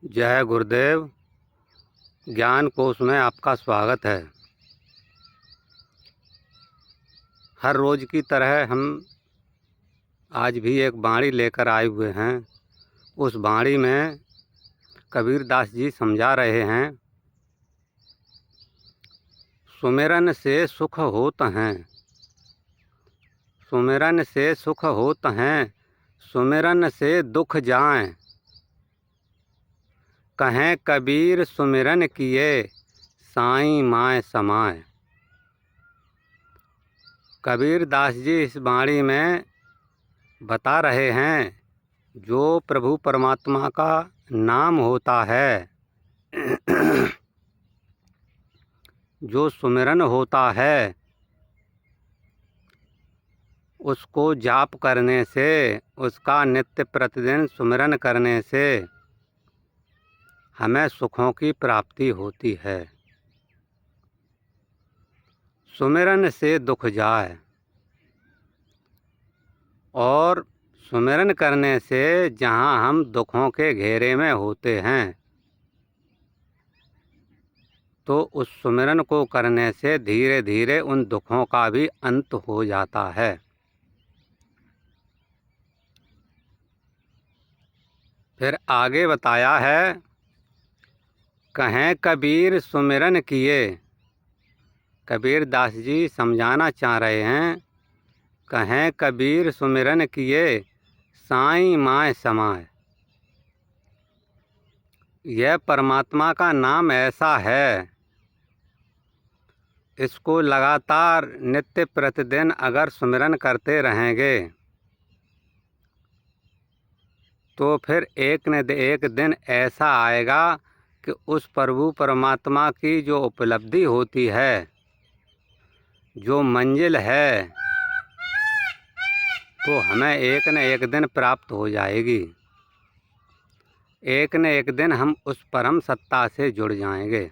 जय गुरुदेव। ज्ञान कोश में आपका स्वागत है। हर रोज़ की तरह हम आज भी एक वाणी लेकर आए हुए हैं। उस वाणी में कबीरदास जी समझा रहे हैं, सुमिरन से सुख होत हैं, सुमिरन से सुख होत हैं, सुमिरन से दुख जाएं। कहें कबीर सुमिरन किए, साईं माय समाए। कबीरदास जी इस वाणी में बता रहे हैं, जो प्रभु परमात्मा का नाम होता है, जो सुमिरन होता है, उसको जाप करने से, उसका नित्य प्रतिदिन सुमिरन करने से हमें सुखों की प्राप्ति होती है। सुमिरन से दुख जाए, और सुमिरन करने से जहाँ हम दुखों के घेरे में होते हैं, तो उस सुमिरन को करने से धीरे धीरे उन दुखों का भी अंत हो जाता है। फिर आगे बताया है, कहें कबीर सुमिरन किए। कबीरदास जी समझाना चाह रहे हैं, कहें कबीर सुमिरन किए, साईं माय समाए। यह परमात्मा का नाम ऐसा है, इसको लगातार नित्य प्रतिदिन अगर सुमिरन करते रहेंगे तो फिर एक न एक दिन ऐसा आएगा कि उस प्रभु परमात्मा की जो उपलब्धि होती है, जो मंजिल है, तो हमें एक न एक दिन प्राप्त हो जाएगी। एक न एक दिन हम उस परम सत्ता से जुड़ जाएंगे।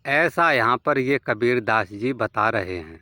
ऐसा यहाँ पर ये कबीरदास जी बता रहे हैं।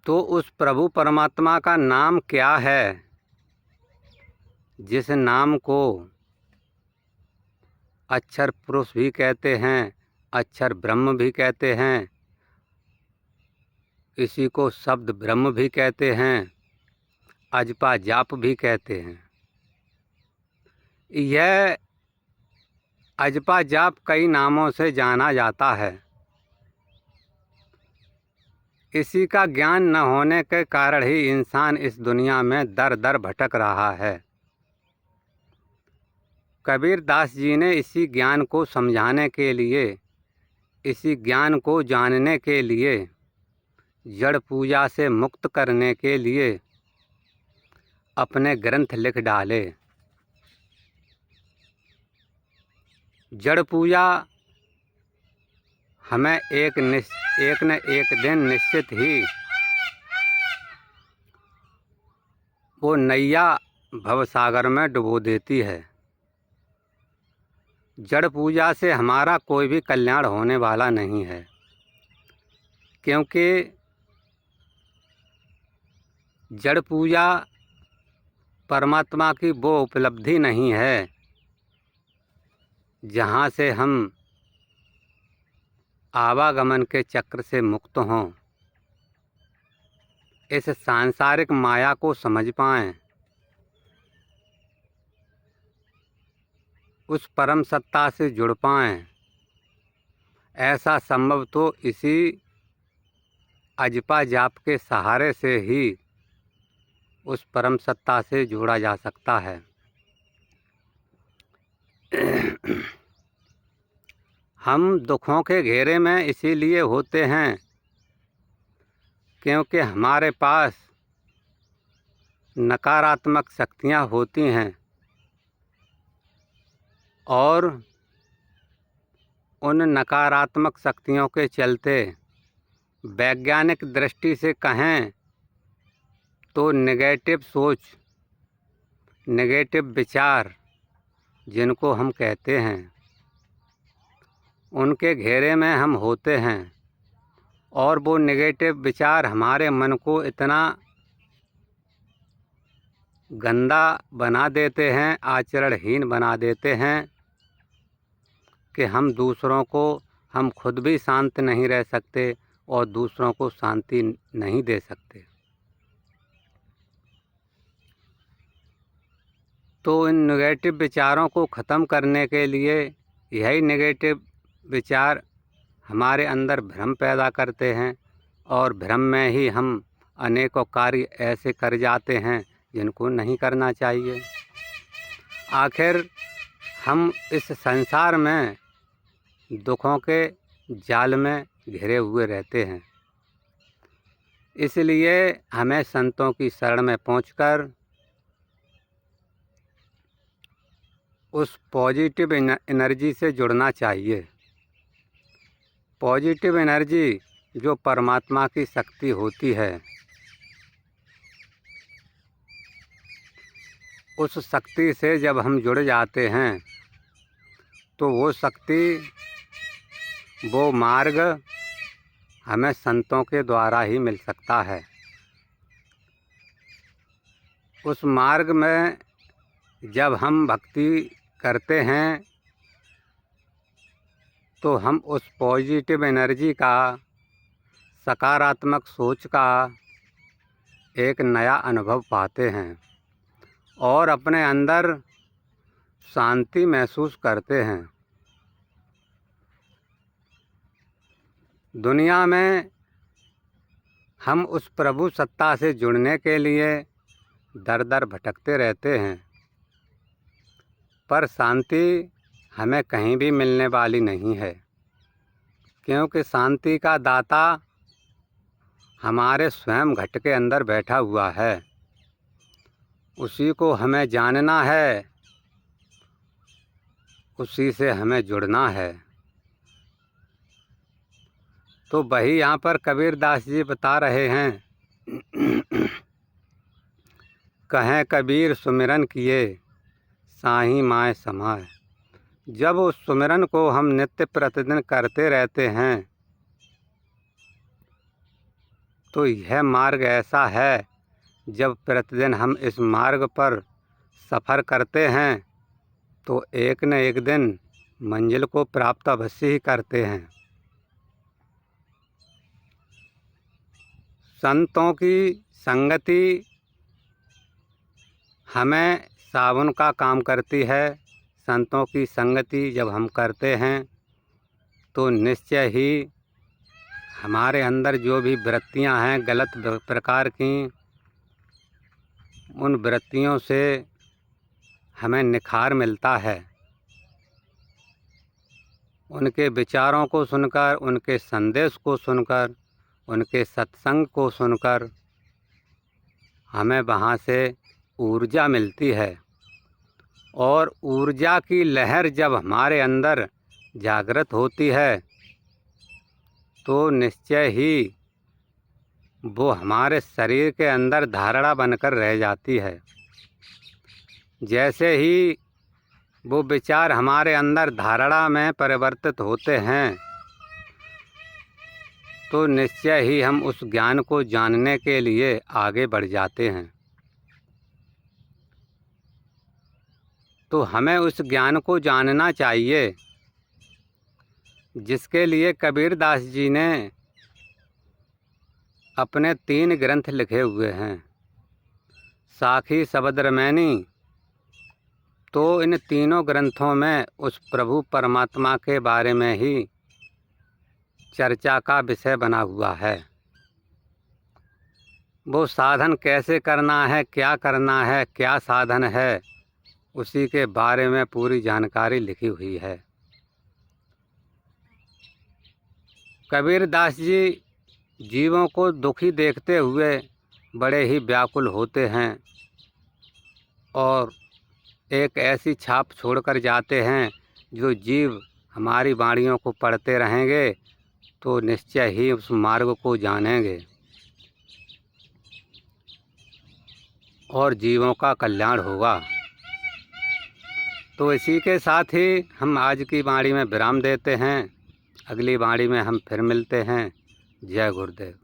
तो उस प्रभु परमात्मा का नाम क्या है, जिस नाम को अक्षर पुरुष भी कहते हैं, अक्षर ब्रह्म भी कहते हैं, इसी को शब्द ब्रह्म भी कहते हैं, अजपा जाप भी कहते हैं। यह अजपा जाप कई नामों से जाना जाता है। इसी का ज्ञान न होने के कारण ही इंसान इस दुनिया में दर दर भटक रहा है। कबीरदास जी ने इसी ज्ञान को समझाने के लिए, इसी ज्ञान को जानने के लिए, जड़ पूजा से मुक्त करने के लिए अपने ग्रंथ लिख डाले। जड़ पूजा हमें एक न एक दिन निश्चित ही वो नैया भवसागर में डुबो देती है। जड़ पूजा से हमारा कोई भी कल्याण होने वाला नहीं है, क्योंकि जड़ पूजा परमात्मा की वो उपलब्धि नहीं है जहाँ से हम आवागमन के चक्र से मुक्त हों, इस सांसारिक माया को समझ पाएं, उस परम सत्ता से जुड़ पाएं। ऐसा संभव तो इसी अजपा जाप के सहारे से ही उस परम सत्ता से जोड़ा जा सकता है। हम दुखों के घेरे में इसीलिए होते हैं क्योंकि हमारे पास नकारात्मक शक्तियाँ होती हैं, और उन नकारात्मक शक्तियों के चलते वैज्ञानिक दृष्टि से कहें तो नेगेटिव सोच, नेगेटिव विचार जिनको हम कहते हैं, उनके घेरे में हम होते हैं। और वो नेगेटिव विचार हमारे मन को इतना गंदा बना देते हैं, आचरणहीन बना देते हैं कि हम खुद भी शांत नहीं रह सकते और दूसरों को शांति नहीं दे सकते। तो इन नेगेटिव विचारों को ख़त्म करने के लिए यही नेगेटिव विचार हमारे अंदर भ्रम पैदा करते हैं और भ्रम में ही हम अनेकों कार्य ऐसे कर जाते हैं जिनको नहीं करना चाहिए। आखिर हम इस संसार में दुखों के जाल में घिरे हुए रहते हैं, इसलिए हमें संतों की शरण में पहुंचकर उस पॉजिटिव एनर्जी से जुड़ना चाहिए। पॉजिटिव एनर्जी जो परमात्मा की शक्ति होती है, उस शक्ति से जब हम जुड़ जाते हैं तो वो शक्ति, वो मार्ग हमें संतों के द्वारा ही मिल सकता है। उस मार्ग में जब हम भक्ति करते हैं तो हम उस पॉजिटिव एनर्जी का, सकारात्मक सोच का एक नया अनुभव पाते हैं और अपने अंदर शांति महसूस करते हैं। दुनिया में हम उस प्रभु सत्ता से जुड़ने के लिए दर दर भटकते रहते हैं, पर शांति हमें कहीं भी मिलने वाली नहीं है, क्योंकि शांति का दाता हमारे स्वयं घट के अंदर बैठा हुआ है। उसी को हमें जानना है, उसी से हमें जुड़ना है। तो वही यहाँ पर कबीरदास जी बता रहे हैं, कहें कबीर सुमिरन किए साईं माय समाय। जब उस सुमिरन को हम नित्य प्रतिदिन करते रहते हैं तो यह मार्ग ऐसा है, जब प्रतिदिन हम इस मार्ग पर सफ़र करते हैं तो एक न एक दिन मंजिल को प्राप्त अवश्य ही करते हैं। संतों की संगति हमें साबुन का काम करती है। संतों की संगति जब हम करते हैं तो निश्चय ही हमारे अंदर जो भी वृत्तियां हैं गलत प्रकार की, उन वृत्तियों से हमें निखार मिलता है। उनके विचारों को सुनकर, उनके संदेश को सुनकर, उनके सत्संग को सुनकर हमें वहाँ से ऊर्जा मिलती है और ऊर्जा की लहर जब हमारे अंदर जागृत होती है तो निश्चय ही वो हमारे शरीर के अंदर धारणा बनकर रह जाती है। जैसे ही वो विचार हमारे अंदर धारणा में परिवर्तित होते हैं तो निश्चय ही हम उस ज्ञान को जानने के लिए आगे बढ़ जाते हैं। तो हमें उस ज्ञान को जानना चाहिए, जिसके लिए कबीरदास जी ने अपने 3 ग्रंथ लिखे हुए हैं, साखी शबद रमैनी। तो इन तीनों ग्रंथों में उस प्रभु परमात्मा के बारे में ही चर्चा का विषय बना हुआ है। वो साधन कैसे करना है, क्या करना है, क्या साधन है, उसी के बारे में पूरी जानकारी लिखी हुई है। कबीरदास जी जीवों को दुखी देखते हुए बड़े ही व्याकुल होते हैं और एक ऐसी छाप छोड़कर जाते हैं, जो जीव हमारी वाणियों को पढ़ते रहेंगे तो निश्चय ही उस मार्ग को जानेंगे और जीवों का कल्याण होगा। तो इसी के साथ ही हम आज की वाणी में विराम देते हैं। अगली वाणी में हम फिर मिलते हैं। जय गुरुदेव।